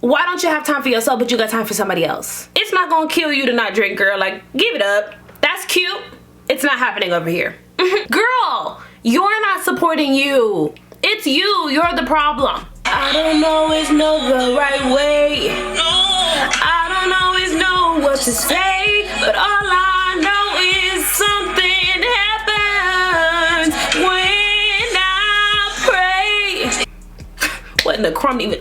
why don't you have time for yourself but you got time for somebody else? It's not gonna kill you to not drink, girl. Like, give it up. That's cute. It's not happening over here. Girl, you're not supporting you. It's you. You're the problem. I don't always know the right way. I don't always know what to say, but all I know is something happens when I pray. Wasn't a crumb even.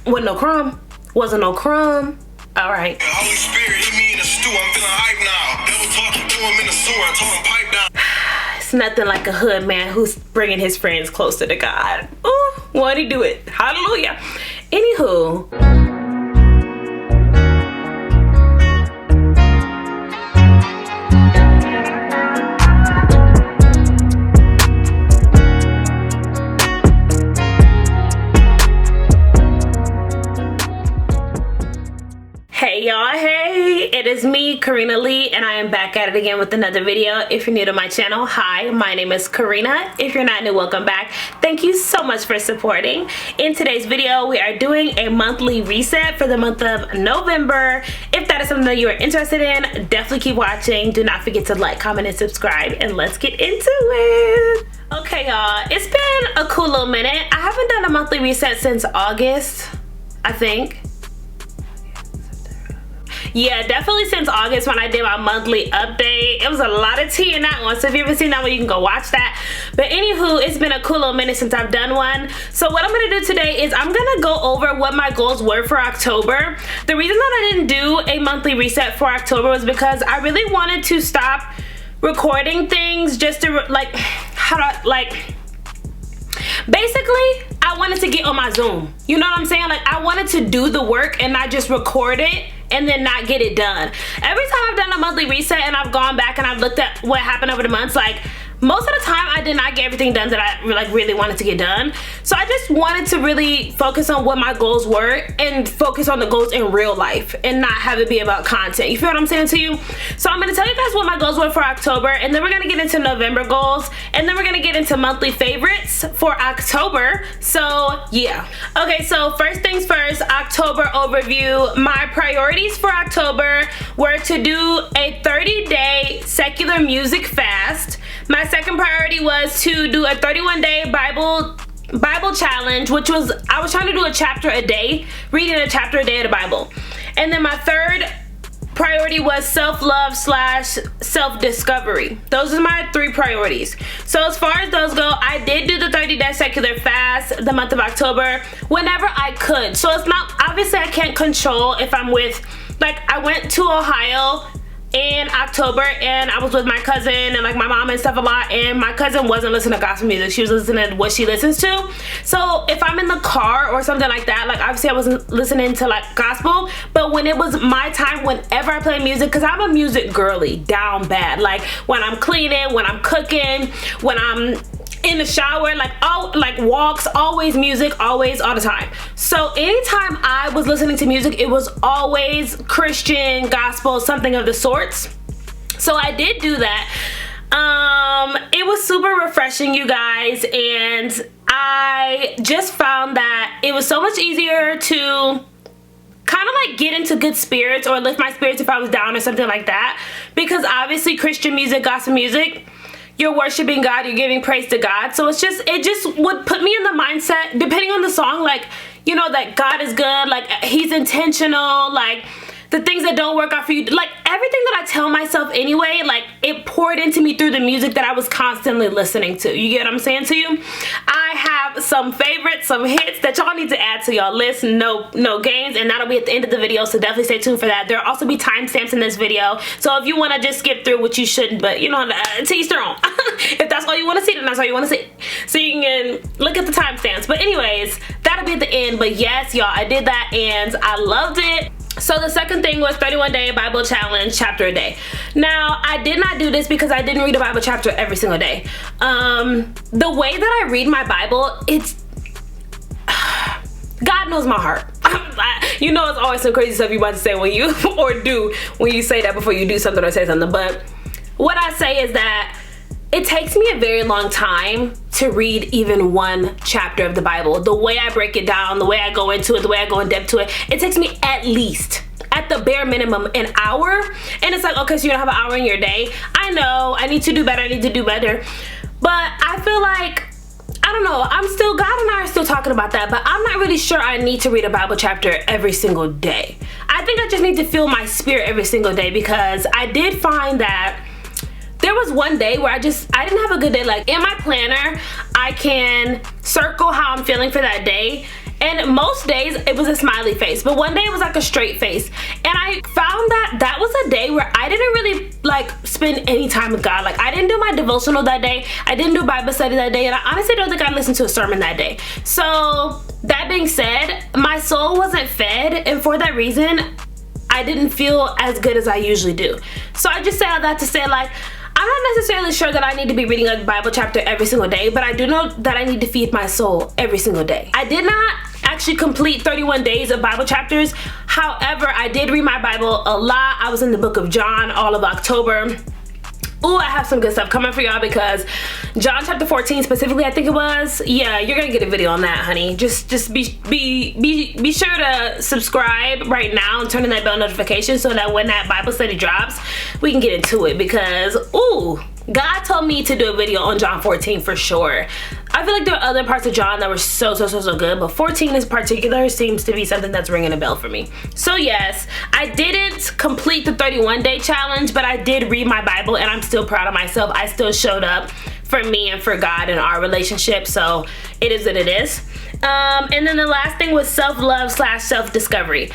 Wasn't no crumb. Wasn't no crumb. All right. Holy Spirit, hit me in the stew. I'm feeling hype now. Devil talking to him in the sewer. I told him pipe down. It's nothing like a hood man who's bringing his friends closer to God. Ooh, won't he do it? Hallelujah. Anywho. Hey y'all, hey, it is me, KaRena Lee, and I am back at it again with another video. If you're new to my channel, hi, my name is KaRena. If you're not new, welcome back. Thank you so much for supporting. In today's video, we are doing a monthly reset for the month of November. If that is something that you are interested in, definitely keep watching. Do not forget to like, comment, and subscribe, and let's get into it. Okay, y'all, it's been a cool little minute. I haven't done a monthly reset since August, I think. Yeah, definitely since August when I did my monthly update. It was a lot of tea in that one, so if you haven't seen that one, you can go watch that. But anywho, it's been a cool little minute since I've done one. So what I'm gonna do today is I'm gonna go over what my goals were for October. The reason that I didn't do a monthly reset for October was because I really wanted to stop recording things just to basically I wanted to get on my Zoom. You know what I'm saying? Like, I wanted to do the work and not just record it and then not get it done. Every time I've done a monthly reset and I've gone back and I've looked at what happened over the months, like, most of the time I did not get everything done that I really wanted to get done. So I just wanted to really focus on what my goals were and focus on the goals in real life and not have it be about content. You feel what I'm saying to you? So I'm gonna tell you guys what my goals were for October, and then we're gonna get into November goals, and then we're gonna get into monthly favorites for October. So yeah. Okay, so first things first, October overview. My priorities for October were to do a 30-day secular music fast. My second priority was to do a 31-day Bible challenge, which was, I was trying to do a chapter a day, reading a chapter a day of the Bible. And then my third priority was self-love / self-discovery. Those are my three priorities. So as far as those go, I did do the 30-day secular fast the month of October whenever I could. So it's not, obviously I can't control if I'm with, like, I went to Ohio in October and I was with my cousin and like my mom and stuff a lot, and my cousin wasn't listening to gospel music. She was listening to what she listens to. So if I'm in the car or something like that, like obviously I wasn't listening to like gospel, but when it was my time, whenever I play music, because I'm a music girly down bad, like when I'm cleaning, when I'm cooking, when I'm in the shower, like walks, always music, always, all the time. So anytime I was listening to music, it was always Christian, gospel, something of the sorts. So I did do that. It was super refreshing, you guys, and I just found that it was so much easier to kind of like get into good spirits or lift my spirits if I was down or something like that, because obviously Christian music, gospel music, you're worshiping God, you're giving praise to God. So it just would put me in the mindset, depending on the song, like, you know, that God is good, like he's intentional, like the things that don't work out for you, like everything that I tell myself anyway, like it poured into me through the music that I was constantly listening to. You get what I'm saying to you? I have some favorites, some hits that y'all need to add to y'all list, no games, and that'll be at the end of the video, so definitely stay tuned for that. There'll also be timestamps in this video, so if you want to just skip through, which you shouldn't, but you know, to each their own. If that's all you want to see, then that's all you want to see. So you can look at the timestamps. But anyways, that'll be at the end. But yes, y'all, I did that and I loved it. So the second thing was 31-day Bible challenge, chapter a day. Now, I did not do this because I didn't read a Bible chapter every single day. The way that I read my Bible, it's God knows my heart. You know, it's always some crazy stuff you about to say when you or do when you say that before you do something or say something. But what I say is that it takes me a very long time to read even one chapter of the Bible. The way I break it down, the way I go into it, the way I go in depth to it, it takes me at least, at the bare minimum, an hour. And it's like, okay, so you don't have an hour in your day. I know, I need to do better. But I feel like, I don't know, God and I are still talking about that, but I'm not really sure I need to read a Bible chapter every single day. I think I just need to feel my spirit every single day, because I did find that there was one day where I didn't have a good day. Like, in my planner, I can circle how I'm feeling for that day. And most days it was a smiley face, but one day it was like a straight face. And I found that was a day where I didn't really like spend any time with God. Like, I didn't do my devotional that day. I didn't do Bible study that day. And I honestly don't think I listened to a sermon that day. So that being said, my soul wasn't fed. And for that reason, I didn't feel as good as I usually do. So I just say all that to say, like, I'm not necessarily sure that I need to be reading a Bible chapter every single day, but I do know that I need to feed my soul every single day. I did not actually complete 31 days of Bible chapters. However, I did read my Bible a lot. I was in the book of John all of October. Ooh, I have some good stuff coming for y'all, because John chapter 14 specifically, I think it was. Yeah, you're gonna get a video on that, honey. Just be sure to subscribe right now and turn on that bell notification so that when that Bible study drops, we can get into it, because ooh, God told me to do a video on John 14 for sure. I feel like there are other parts of John that were so good, but 14 in particular seems to be something that's ringing a bell for me. So yes, I didn't complete the 31-day challenge, but I did read my Bible, and I'm still proud of myself. I still showed up for me and for God in our relationship, so it is what it is. And then the last thing was self-love / self-discovery.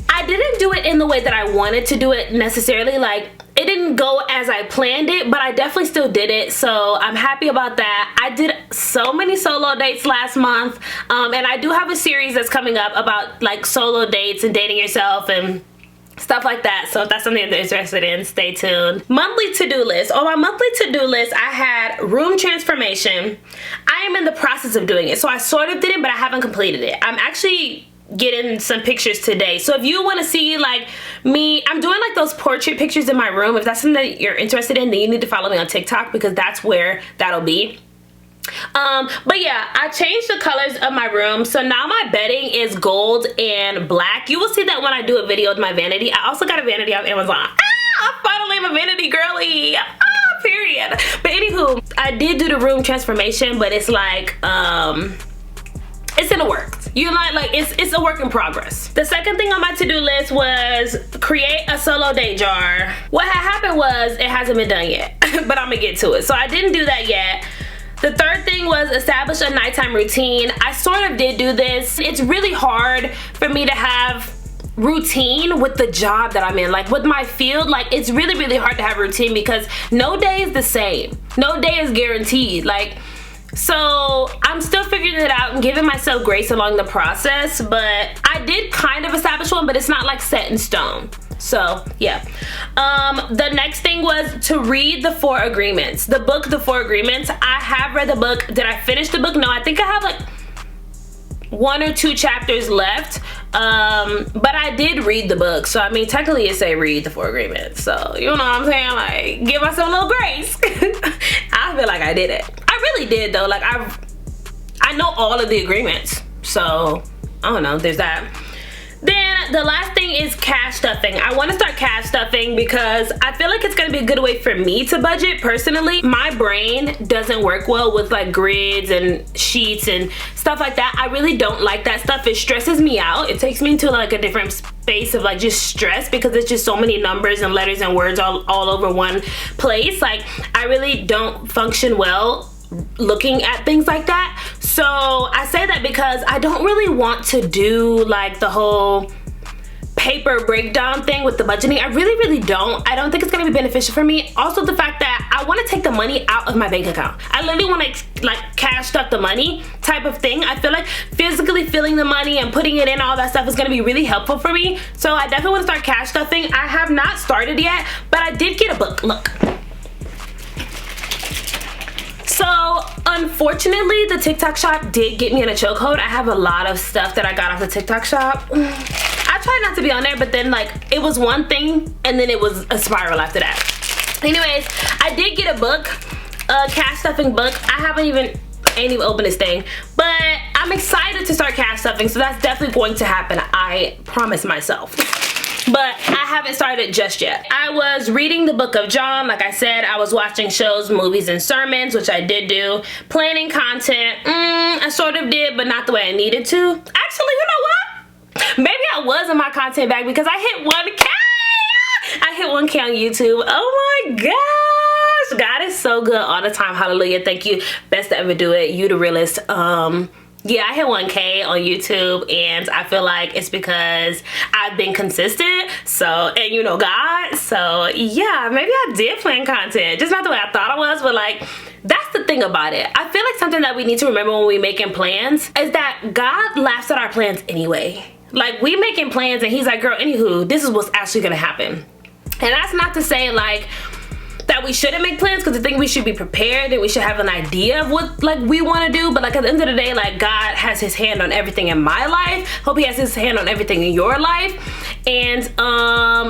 I didn't do it in the way that I wanted to do it necessarily. Like, it didn't go as I planned it, but I definitely still did it, so I'm happy about that. I did so many solo dates last month, and I do have a series that's coming up about like solo dates and dating yourself and stuff like that. So if that's something you're interested in, stay tuned. Monthly to-do list. On my monthly to-do list, I had room transformation. I am in the process of doing it, so I sort of did it, but I haven't completed it. I'm actually getting some pictures today, so if you want to see like me, I'm doing like those portrait pictures in my room. If that's something that you're interested in, then you need to follow me on TikTok, because that's where that'll be. But yeah, I changed the colors of my room, so now my bedding is gold and black. You will see that when I do a video with my vanity. I also got a vanity off Amazon. I finally am a vanity girly. Period. But anywho, I did do the room transformation, but it's like it's in the works. You know, like it's a work in progress. The second thing on my to-do list was create a solo date jar. What had happened was it hasn't been done yet, but I'm gonna get to it. So I didn't do that yet. The third thing was establish a nighttime routine. I sort of did do this. It's really hard for me to have routine with the job that I'm in. Like with my field, like it's really hard to have routine, because no day is the same. No day is guaranteed. Like, so I'm still figuring it out and giving myself grace along the process, but I did kind of establish one, but it's not like set in stone. So yeah. The next thing was to read the 4 Agreements. The book, The 4 Agreements. I have read the book. Did I finish the book? No, I think I have like 1 or 2 chapters left. But I did read the book. So I mean, technically it say read the 4 Agreements. So you know what I'm saying? Like, give myself a little grace. I feel like I did it. I really did though. Like I know all of the agreements. So I don't know, there's that. Then the last thing is cash stuffing. I want to start cash stuffing because I feel like it's going to be a good way for me to budget personally. My brain doesn't work well with like grids and sheets and stuff like that. I really don't like that stuff. It stresses me out. It takes me into like a different space of like just stress, because it's just so many numbers and letters and words all over one place. Like I really don't function well looking at things like that. So I say that because I don't really want to do like the whole paper breakdown thing with the budgeting. I really don't. I don't think it's going to be beneficial for me. Also the fact that I want to take the money out of my bank account. I literally want to like cash stuff the money type of thing. I feel like physically feeling the money and putting it in, all that stuff is going to be really helpful for me. So I definitely want to start cash stuffing. I have not started yet, but I did get a book. Look. So unfortunately the TikTok shop did get me in a chokehold. I have a lot of stuff that I got off the TikTok shop. I tried not to be on there, but then like it was one thing and then it was a spiral after that. Anyways, I did get a book. cash stuffing book. ain't even opened this thing, but I'm excited to start cash stuffing, so that's definitely going to happen. I promise myself. But I haven't started just yet. I was reading the book of John, like I said. I was watching shows, movies, and sermons, which I did do. Planning content, I sort of did, but not the way I needed to. Actually, you know what? Maybe I was in my content bag because I hit 1K. I hit 1K on YouTube. Oh my gosh. God is so good all the time. Hallelujah. Thank you. Best to ever do it. You the realest. Yeah, I hit 1K on YouTube, and I feel like it's because I've been consistent, so, and you know God, so yeah, maybe I did plan content, just not the way I thought I was, but like, that's the thing about it. I feel like something that we need to remember when we making plans is that God laughs at our plans anyway. Like, we making plans, and he's like, girl, anywho, this is what's actually gonna happen. And that's not to say, like, that we shouldn't make plans, because I think we should be prepared and we should have an idea of what like we want to do, but like at the end of the day, like God has his hand on everything in my life. Hope he has his hand on everything in your life, and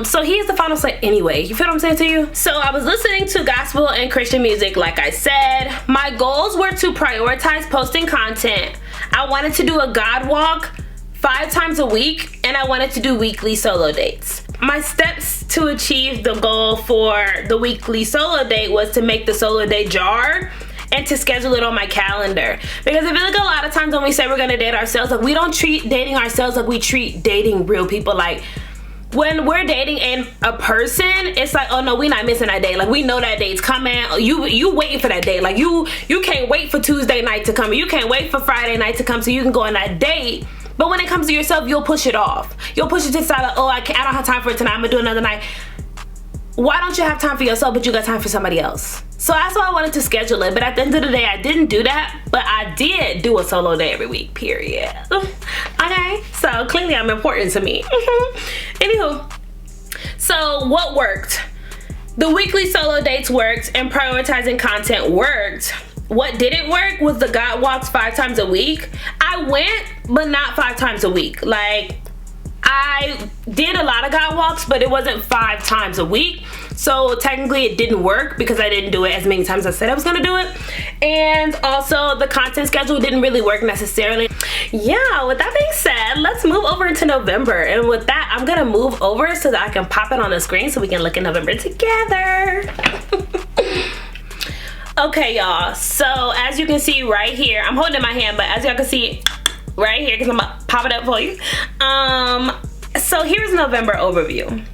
so he is the final say anyway. You feel what I'm saying to you? So I was listening to gospel and Christian music, like I said. My goals were to prioritize posting content. I wanted to do a God walk 5 times a week, and I wanted to do weekly solo dates. My steps to achieve the goal for the weekly solo date was to make the solo date jar and to schedule it on my calendar. Because I feel like a lot of times when we say we're gonna date ourselves, like we don't treat dating ourselves like we treat dating real people. Like when we're dating a person, it's like, oh no, we're not missing that day. Like we know that date's coming. You waiting for that day. Like you can't wait for Tuesday night to come. You can't wait for Friday night to come so you can go on that date. But when it comes to yourself, you'll push it off. You'll push it to the side, like, oh, I don't have time for it tonight. I'm gonna do another night. Why don't you have time for yourself, but you got time for somebody else? So that's why I wanted to schedule it. But at the end of the day, I didn't do that. But I did do a solo day every week, period. Okay, so clearly I'm important to me. Anywho, so what worked? The weekly solo dates worked, and prioritizing content worked. What didn't work was the God walks 5 times a week. I went, but not 5 times a week. Like, I did a lot of God walks, but it wasn't 5 times a week. So technically it didn't work because I didn't do it as many times as I said I was gonna do it. And also the content schedule didn't really work necessarily. Yeah, with that being said, let's move over into November. And with that, I'm gonna move over so that I can pop it on the screen so we can look at November together. Okay, y'all, so as you can see right here, I'm holding it in my hand, but as y'all can see right here, because I'm gonna pop it up for you. So here's November overview.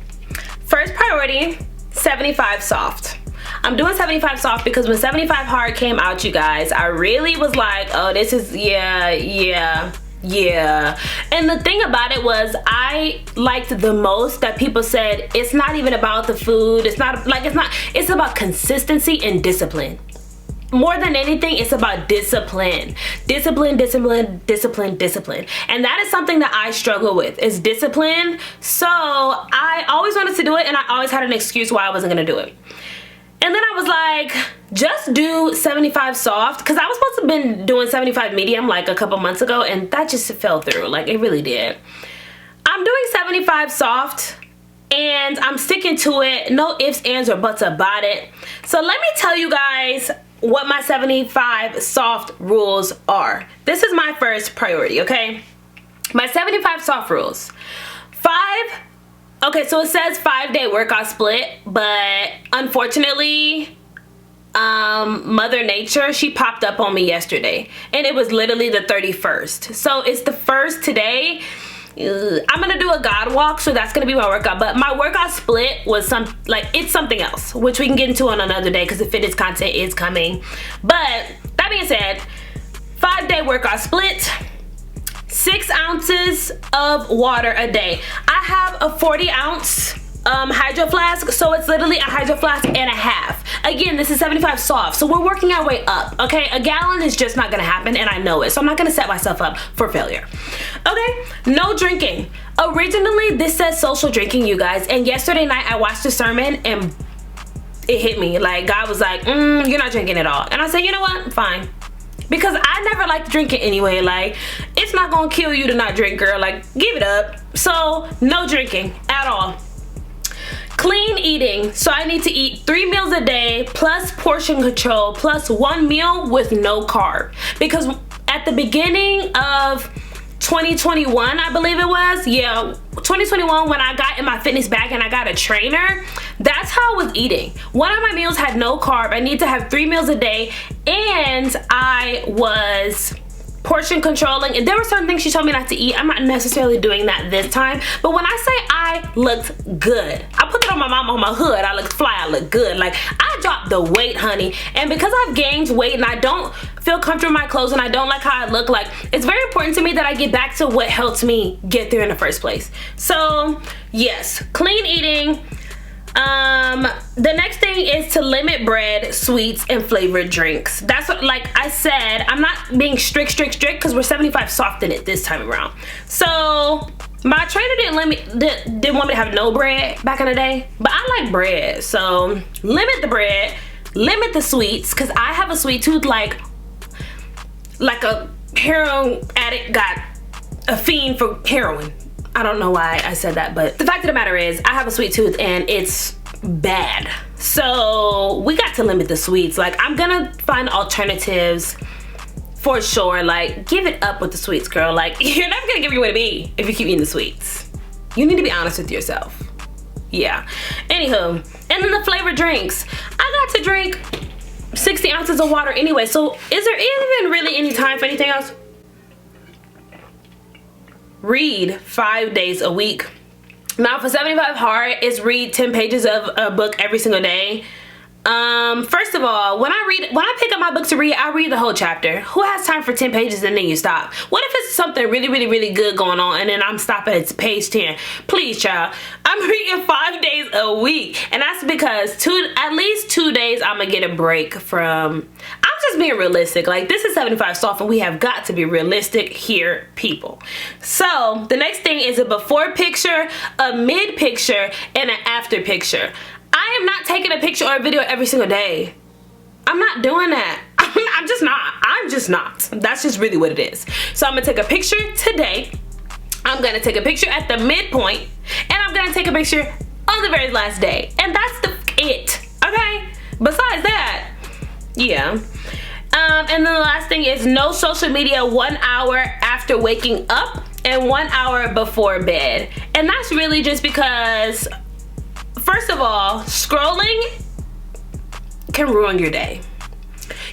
First priority, 75 soft. I'm doing 75 soft because when 75 hard came out, you guys, I really was like, oh, this is, yeah. And the thing about it was, I liked the most that people said, it's not even about the food. It's about consistency and discipline. More than anything, it's about discipline. Discipline. And that is something that I struggle with, is discipline. So I always wanted to do it, and I always had an excuse why I wasn't gonna do it. And then I was like, just do 75 soft, because I was supposed to have been doing 75 medium like a couple months ago, and that just fell through. Like, it really did. I'm doing 75 soft, and I'm sticking to it. No ifs, ands, or buts about it. So let me tell you guys what my 75 soft rules are. This is my first priority, okay? My 75 soft rules. 5, okay, so it says 5-day workout split, but unfortunately, Mother Nature, she popped up on me yesterday, and it was literally the 31st. So it's the first today. I'm gonna do a God walk, so that's gonna be my workout, but my workout split was it's something else, which we can get into on another day because the fitness content is coming. But that being said, 5-day workout split, 6 ounces of water a day. I have a 40-ounce hydro flask, so it's literally a hydro flask and a half. Again, this is 75 soft, so we're working our way up, okay? A gallon is just not gonna happen, and I know it, so I'm not gonna set myself up for failure. Okay, no drinking. Originally, this says social drinking, you guys, and yesterday night I watched a sermon and it hit me. Like, God was like, you're not drinking at all. And I said, you know what, fine. Because I never liked drinking anyway. Like, it's not gonna kill you to not drink, girl. Like, give it up. So, no drinking at all. Clean eating. So I need to eat 3 meals a day plus portion control plus 1 meal with no carb. Because at the beginning of 2021, I believe it was, 2021, when I got in my fitness bag and I got a trainer, that's how I was eating. One of my meals had no carb. I need to have 3 meals a day, and I was portion controlling, and there were certain things she told me not to eat. I'm not necessarily doing that this time, but when I say I looked good, I put it on my mama on my hood. I looked fly, I looked good. Like, I dropped the weight, honey, and because I've gained weight and I don't feel comfortable in my clothes and I don't like how I look, like, it's very important to me that I get back to what helped me get there in the first place. So yes, clean eating. The next thing is to limit bread, sweets, and flavored drinks. That's what, like I said, I'm not being strict because we're 75 soft in it this time around. So my trainer didn't want me to have no bread back in the day, but I like bread. So limit the bread, limit the sweets, because I have a sweet tooth like a heroin addict got a fiend for heroin. I don't know why I said that, but the fact of the matter is I have a sweet tooth and it's bad. So we got to limit the sweets. Like, I'm gonna find alternatives for sure. Like, give it up with the sweets, girl. Like, you're never gonna give your way to be if you keep eating the sweets. You need to be honest with yourself. Yeah. Anywho, and then the flavored drinks. I got to drink 60 ounces of water anyway. So is there even really any time for anything else? Read 5 days a week. Now for 75 hard, it's read 10 pages of a book every single day. First of all, when I pick up my book to read, I read the whole chapter. Who has time for 10 pages and then you stop? What if it's something really good going on and then I'm stopping at page 10? Please, child. I'm reading 5 days a week, and that's because at least 2 days I'm gonna get a break from. I'm just being realistic. Like, this is 75 soft and we have got to be realistic here, people. So the next thing is a before picture, a mid picture, and an after picture. I am not taking a picture or a video every single day. I'm not doing that. I'm just not. That's just really what it is. So I'm gonna take a picture today. I'm gonna take a picture at the midpoint, and I'm gonna take a picture on the very last day. And that's it, okay? Besides that, yeah. And then the last thing is no social media 1 hour after waking up and 1 hour before bed. And that's really just because, first of all, scrolling can ruin your day.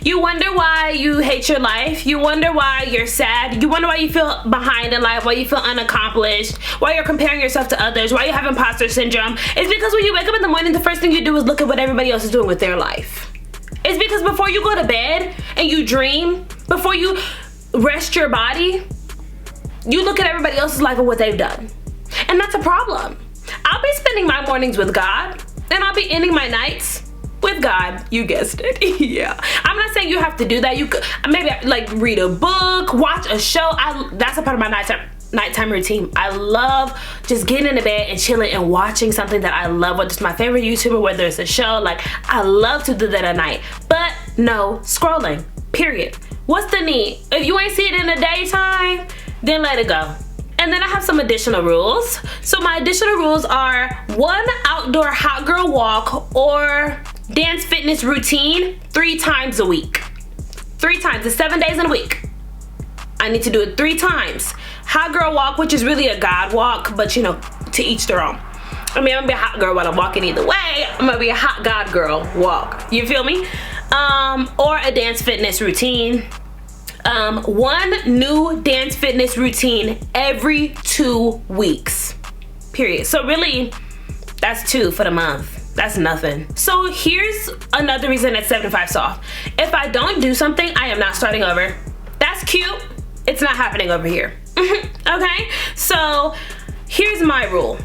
You wonder why you hate your life. You wonder why you're sad. You wonder why you feel behind in life, why you feel unaccomplished, why you're comparing yourself to others, why you have imposter syndrome. It's because when you wake up in the morning, the first thing you do is look at what everybody else is doing with their life. It's because before you go to bed and you dream, before you rest your body, you look at everybody else's life and what they've done. And that's a problem. I'll be spending my mornings with God, and I'll be ending my nights with God. You guessed it. Yeah. I'm not saying you have to do that. You could maybe like read a book, watch a show. That's a part of my nighttime routine. I love just getting into bed and chilling and watching something that I love, whether it's my favorite YouTuber, whether it's a show. Like, I love to do that at night. But no scrolling, period. What's the need? If you ain't see it in the daytime, then let it go. And then I have some additional rules. So my additional rules are 1 outdoor hot girl walk or dance fitness routine 3 times a week. 3 times, it's 7 days in a week. I need to do it 3 times. Hot girl walk, which is really a God walk, but you know, to each their own. I mean, I'm gonna be a hot girl while I'm walking either way. I'm gonna be a hot God girl walk. You feel me? Or a dance fitness routine. 1 new dance fitness routine every 2 weeks. Period. So really, that's 2 for the month. That's nothing. So here's another reason at 75 soft. If I don't do something, I am not starting over. That's cute. It's not happening over here. Okay? So here's my rule.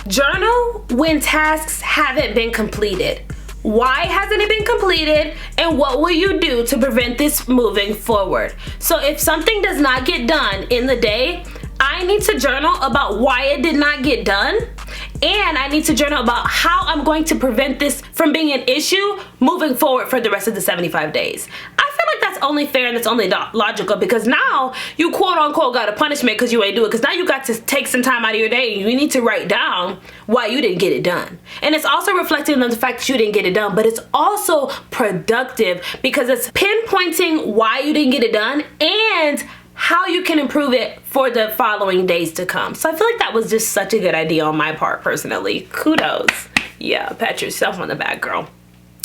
Journal when tasks haven't been completed. Why hasn't it been completed? And what will you do to prevent this moving forward? So if something does not get done in the day, I need to journal about why it did not get done. And I need to journal about how I'm going to prevent this from being an issue moving forward for the rest of the 75 days. I feel like that's only fair and that's only logical, because now you quote unquote got a punishment because you ain't do it, because now you got to take some time out of your day and you need to write down why you didn't get it done. And it's also reflecting on the fact that you didn't get it done, but it's also productive because it's pinpointing why you didn't get it done and how you can improve it for the following days to come. So I feel like that was just such a good idea on my part personally. Kudos. Yeah, pat yourself on the back, girl.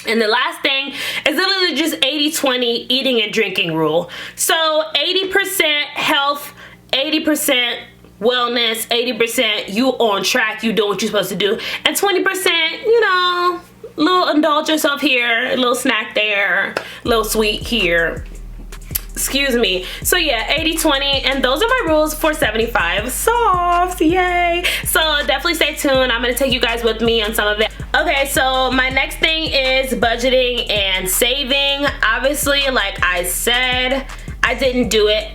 And the last thing is literally just 80-20 eating and drinking rule. So 80% health, 80% wellness, 80% you on track, you doing what you're supposed to do, and 20%, you know, little indulge yourself here, a little snack there, a little sweet here. Excuse me. So yeah, 80-20, and those are my rules for 75 soft. Yay. So definitely stay tuned. I'm gonna take you guys with me on some of it. Okay, so my next thing is budgeting and saving. Obviously, like I said, I didn't do it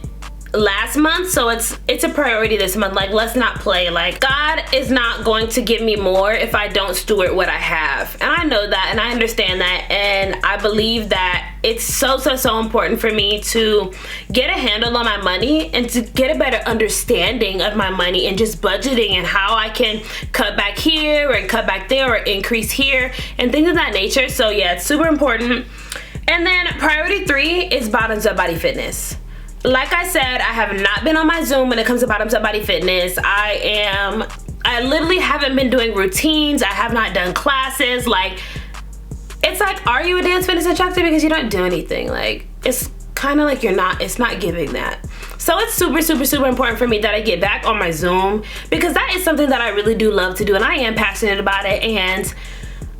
last month, so it's a priority this month. Like, let's not play. Like, God is not going to give me more if I don't steward what I have, and I know that and I understand that, and I believe that it's so important for me to get a handle on my money and to get a better understanding of my money and just budgeting and how I can cut back here and cut back there or increase here and things of that nature. So yeah, it's super important. And then priority 3 is bottoms up body fitness. Like I said, I have not been on my Zoom when it comes to bottoms up body fitness. I literally haven't been doing routines. I have not done classes. Like, it's like, are you a dance fitness instructor? Because you don't do anything. Like, it's kind of like it's not giving that. So it's super important for me that I get back on my Zoom, because that is something that I really do love to do, and I am passionate about it, and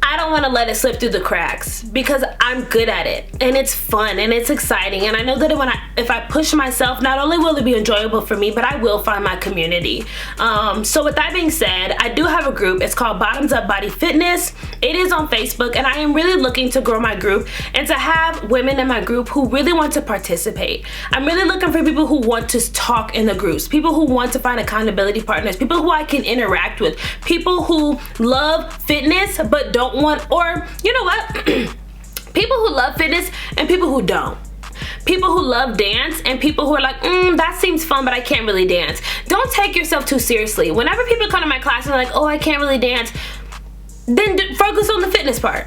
I don't want to let it slip through the cracks because I'm good at it and it's fun and it's exciting, and I know that if I push myself, not only will it be enjoyable for me, but I will find my community. So with that being said, I do have a group. It's called Bottoms Up Body Fitness. It is on Facebook, and I am really looking to grow my group and to have women in my group who really want to participate. I'm really looking for people who want to talk in the groups, people who want to find accountability partners, people who I can interact with, people who love fitness but don't want, or you know what, people who love fitness and people who don't, people who love dance and people who are like, that seems fun but I can't really dance. Don't take yourself too seriously. Whenever people come to my class and they're like, oh, I can't really dance, then focus on the fitness part.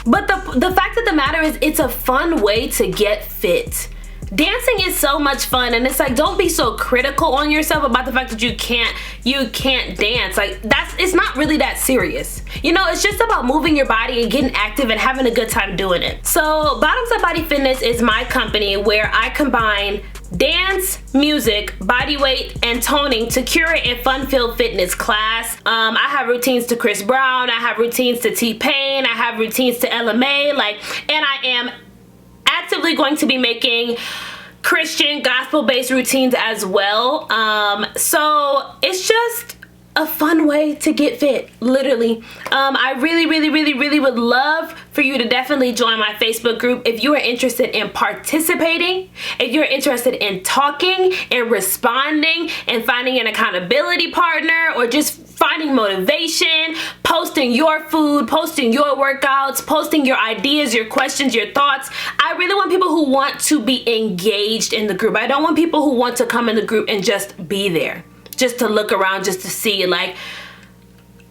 But the fact of the matter is, it's a fun way to get fit. Dancing is so much fun, and it's like, don't be so critical on yourself about the fact that you can't dance. Like, it's not really that serious. You know, it's just about moving your body and getting active and having a good time doing it. So Bottoms Up Body Fitness is my company where I combine dance, music, body weight, and toning to curate a fun-filled fitness class. I have routines to Chris Brown, I have routines to T-Pain, I have routines to LMA, and I am actively going to be making Christian gospel-based routines as well. So it's just a fun way to get fit, literally. I really would love for you to definitely join my Facebook group if you are interested in participating, if you're interested in talking and responding and finding an accountability partner, or just finding motivation, posting your food, posting your workouts, posting your ideas, your questions, your thoughts. I really want people who want to be engaged in the group. I don't want people who want to come in the group and just be there, just to look around, just to see. Like,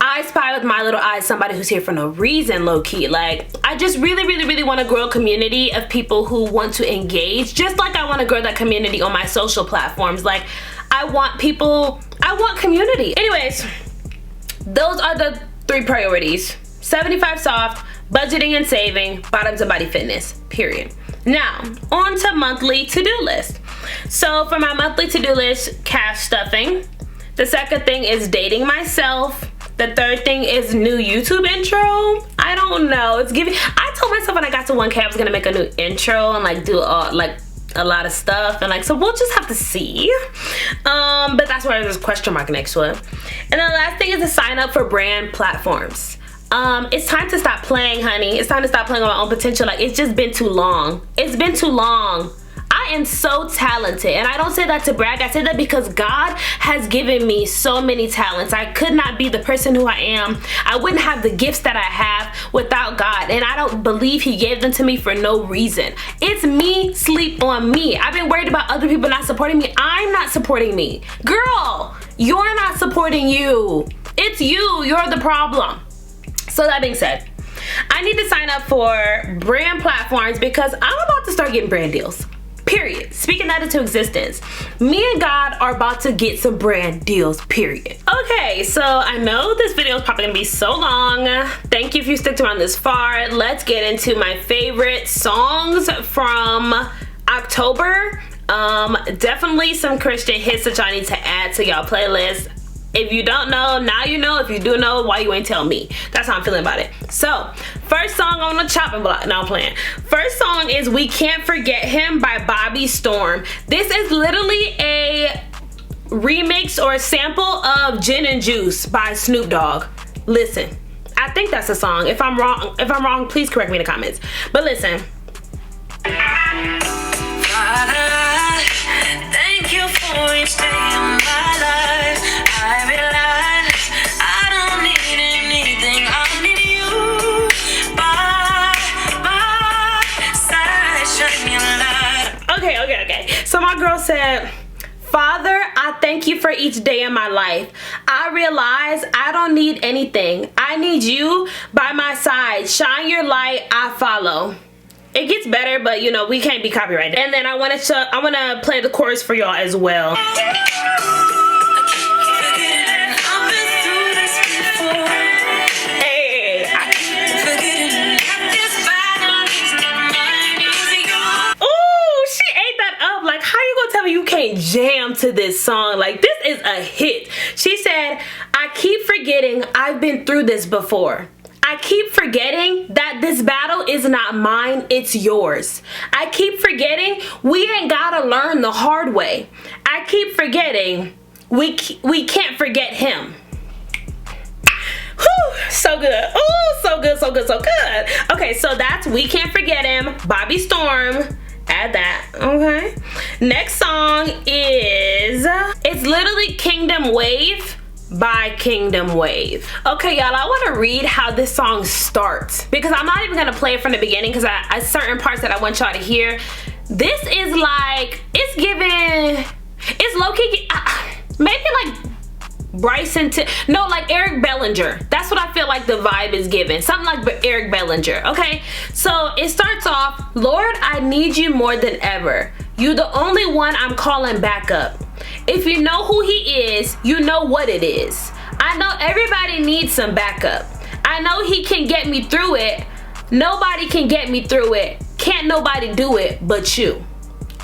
I spy with my little eyes somebody who's here for no reason, low-key. Like, I just really want to grow a community of people who want to engage, just like I want to grow that community on my social platforms. Like, I want community. Anyways, those are the 3 priorities: 75 soft, budgeting and saving, bottoms and body fitness, period. Now, on to monthly to-do list. So for my monthly to-do list, cash stuffing. The second thing is dating myself. The third thing is new YouTube intro. I don't know. I told myself when I got to 1K I was gonna make a new intro and like do a lot of stuff, and like, so we'll just have to see. But that's why there's a question mark next to it. And then the last thing is to sign up for brand platforms. It's time to stop playing, honey. It's time to stop playing on my own potential. Like, it's just been too long. It's been too long. I am so talented, and I don't say that to brag. I say that because God has given me so many talents. I could not be the person who I am. I wouldn't have the gifts that I have without God, and I don't believe he gave them to me for no reason. It's me, sleep on me. I've been worried about other people not supporting me. I'm not supporting me. Girl, you're not supporting you. It's you. You're the problem. So that being said, I need to sign up for brand platforms because I'm about to start getting brand deals. Period. Speaking that into existence. Me and God are about to get some brand deals, period. Okay, so I know this video is probably gonna be so long. Thank you if you sticked around this far. Let's get into my favorite songs from October. Definitely some Christian hits that y'all need to add to y'all playlist. If you don't know, now you know. If you do know, why you ain't tell me? That's how I'm feeling about it. So, first song on the chopping block. Now I'm playing. First song is We Can't Forget Him by Bobby Storm. This is literally a remix or a sample of Gin and Juice by Snoop Dogg. Listen, I think that's a song. If I'm wrong, please correct me in the comments. But listen. Thank you for each day in my life. I realize I don't need anything. I need you by my side, shine your light. Okay. So my girl said, Father, I thank you for each day in my life. I realize I don't need anything. I need you by my side. Shine your light, I follow. It gets better, but you know, we can't be copyrighted. And then I want to play the chorus for y'all as well. You can't jam to this song. Like, this is a hit. She said, I keep forgetting I've been through this before. I keep forgetting that this battle is not mine, it's yours. I keep forgetting we ain't gotta learn the hard way. I keep forgetting we can't forget him. Whew, so good. Oh, so good. Okay, so that's We Can't Forget Him, Bobby Storm. Add that. Okay, next song is, it's literally Kingdom Wave by Kingdom Wave. Okay, y'all, I want to read how this song starts because I'm not even gonna play it from the beginning because I certain parts that I want y'all to hear. This is like, it's giving, it's low-key, maybe like Bryson, no, like Eric Bellinger. That's what I feel like the vibe is giving. Something like Eric Bellinger. Okay, so it starts off, Lord, I need you more than ever. You the only one I'm calling back up. If you know who he is, you know what it is. I know everybody needs some backup. I know he can get me through it. Nobody can get me through it. Can't nobody do it but you.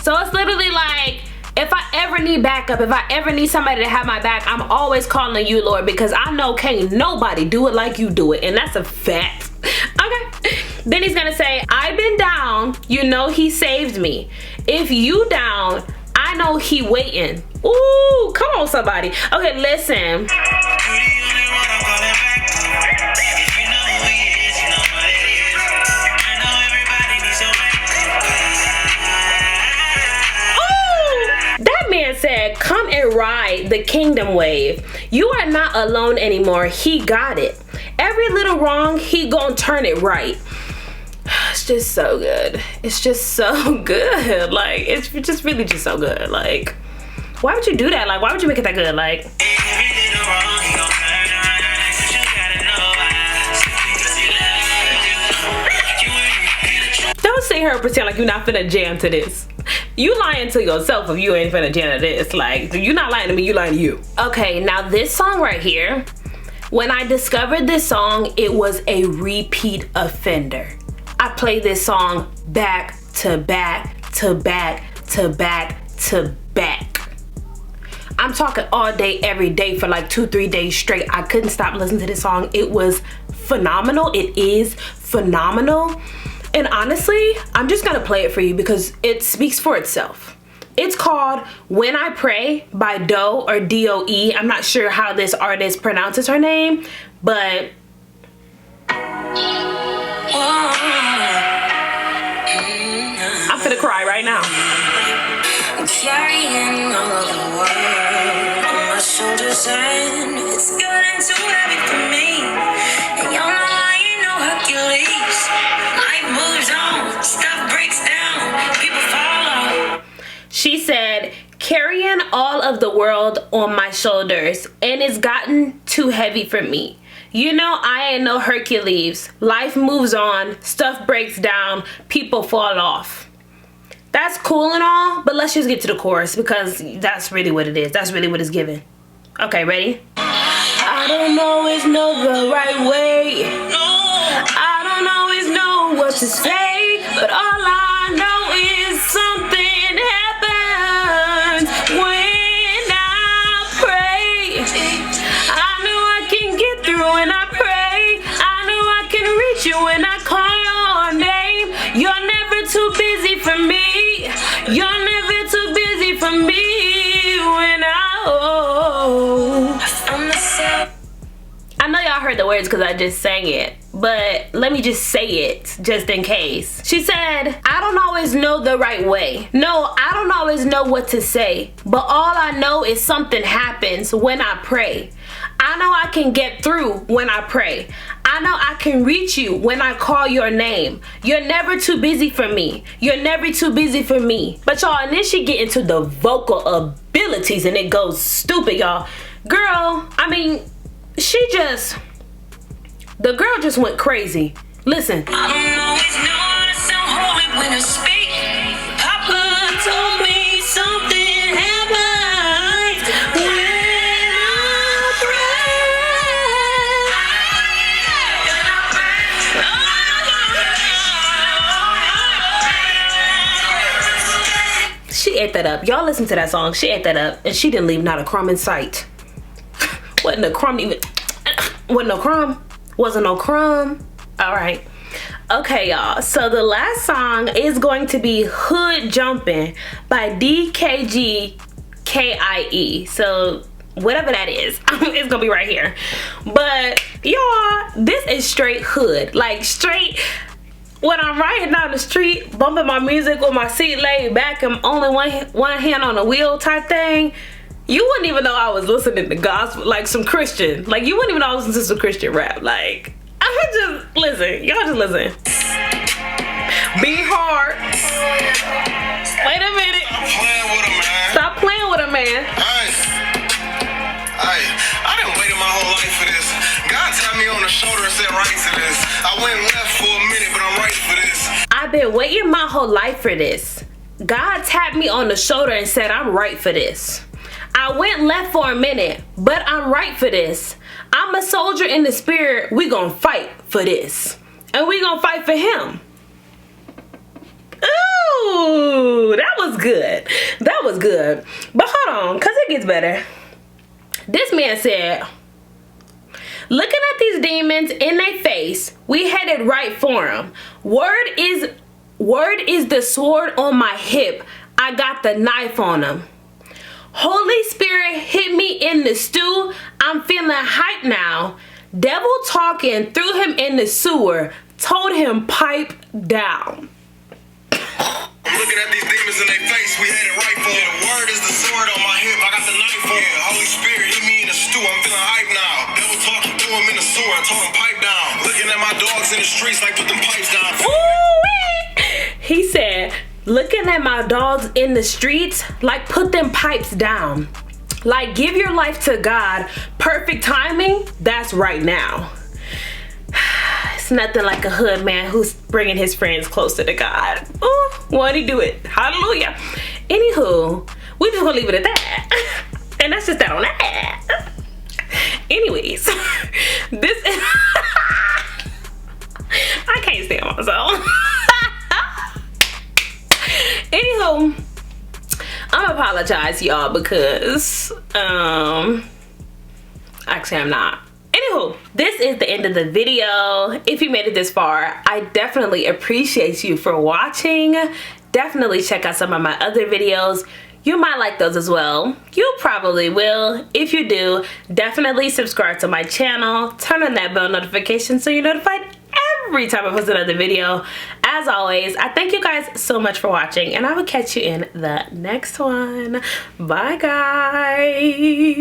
So it's literally like, if I ever need backup, if I ever need somebody to have my back, I'm always calling you, Lord, because I know can't nobody do it like you do it, and that's a fact. Okay. Then he's gonna say, I've been down, you know he saved me. If you down, I know he waiting. Ooh, come on somebody. Okay, listen. Said, come and ride the kingdom wave. You are not alone anymore. He got it. Every little wrong, he gonna turn it right. It's just so good. It's just so good. Like, it's just really just so good. Like, why would you do that? Like, why would you make it that good? Like, don't sit here and pretend like you're not finna jam to this. You lying to yourself if you ain't finna jam to this. Like, you're not lying to me, you lying to you. Okay, now this song right here, when I discovered this song, it was a repeat offender. I play this song back to back to back to back to back. I'm talking all day, every day for like 2-3 days straight. I couldn't stop listening to this song. It was phenomenal. It is phenomenal. And honestly, I'm just gonna play it for you because it speaks for itself. It's called When I Pray by Doe or D-O-E. I'm not sure how this artist pronounces her name, but I'm finna cry right now. carrying all of the world on my shoulders, and it's getting too heavy for me. And y'all know I ain't no Hercules. Life moves on, stuff breaks down, people fall off. She said, carrying all of the world on my shoulders, and it's gotten too heavy for me. You know, I ain't no Hercules. Life moves on, stuff breaks down, people fall off. That's cool and all, but let's just get to the chorus because that's really what it is. That's really what it's given. Okay, ready? I don't always know the right way. I don't always know what to say, but all I know is something happens when I pray. I know I can get through when I pray. I know I can reach you when I call your name. You're never too busy for me. You're never too busy for me when I know y'all heard the words because I just sang it, but let me just say it just in case. She said, I don't always know the right way. No, I don't always know what to say, but all I know is something happens when I pray. I know I can get through when I pray. I know I can reach you when I call your name. You're never too busy for me. You're never too busy for me. But y'all, and then she get into the vocal abilities and it goes stupid, y'all. Girl, I mean, the girl just went crazy. Listen. I don't always know how to sound holy when I speak. Papa told me something happens when I pray. She ate that up. Y'all listen to that song. She ate that up and she didn't leave not a crumb in sight. Wasn't a crumb even. Wasn't no crumb. Wasn't no crumb. Alright. Okay, y'all. So the last song is going to be Hood Jumpin' by DKGKIE. So whatever that is, it's gonna be right here. But y'all, this is straight hood. Like straight when I'm riding down the street, bumping my music with my seat laid back and only one hand on the wheel type thing. You wouldn't even know I was listening to gospel, like some Christian. Like, you wouldn't even know I was listening to some Christian rap. Like, I would just listen. Y'all just listen. Be hard. Wait a minute. I'm playing with a man. Stop playing with a man. I didn't wait my whole life for this. God tapped me on the shoulder and said right to this. I went left for a minute, but I'm right for this. I've been waiting my whole life for this. God tapped me on the shoulder and said, I'm right for this. I went left for a minute, but I'm right for this. I'm a soldier in the spirit. We gonna fight for this. And we gonna fight for him. Ooh, that was good. That was good. But hold on, because it gets better. This man said, looking at these demons in their face, we headed right for them. Word is the sword on my hip. I got the knife on them. Holy Spirit hit me in the stew. I'm feeling hype now. Devil talking, threw him in the sewer, told him pipe down. I'm looking at these demons in their face. We had it right for them. The word is the sword on my hip. I got the knife on it. Holy Spirit hit me in the stew. I'm feeling hype now. Devil talking, threw him in the sewer, told him pipe down. Looking at my dogs in the streets like put them pipes down. Ooh-wee. He said, looking at my dogs in the streets, like put them pipes down. Like give your life to God. Perfect timing, that's right now. It's nothing like a hood man who's bringing his friends closer to God. Ooh, won't he do it? Hallelujah. Anywho, we just gonna leave it at that. And that's just that on that. Anyways, this is I can't stand myself. Anywho, I'm apologize y'all because actually I'm not. Anywho, this is the end of the video. If you made it this far, I definitely appreciate you for watching. Definitely check out some of my other videos. You might like those as well. You probably will. If you do, definitely subscribe to my channel. Turn on that bell notification so you're notified every time I post another video. as always, I thank you guys so much for watching, and I will catch you in the next one. Bye,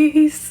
guys.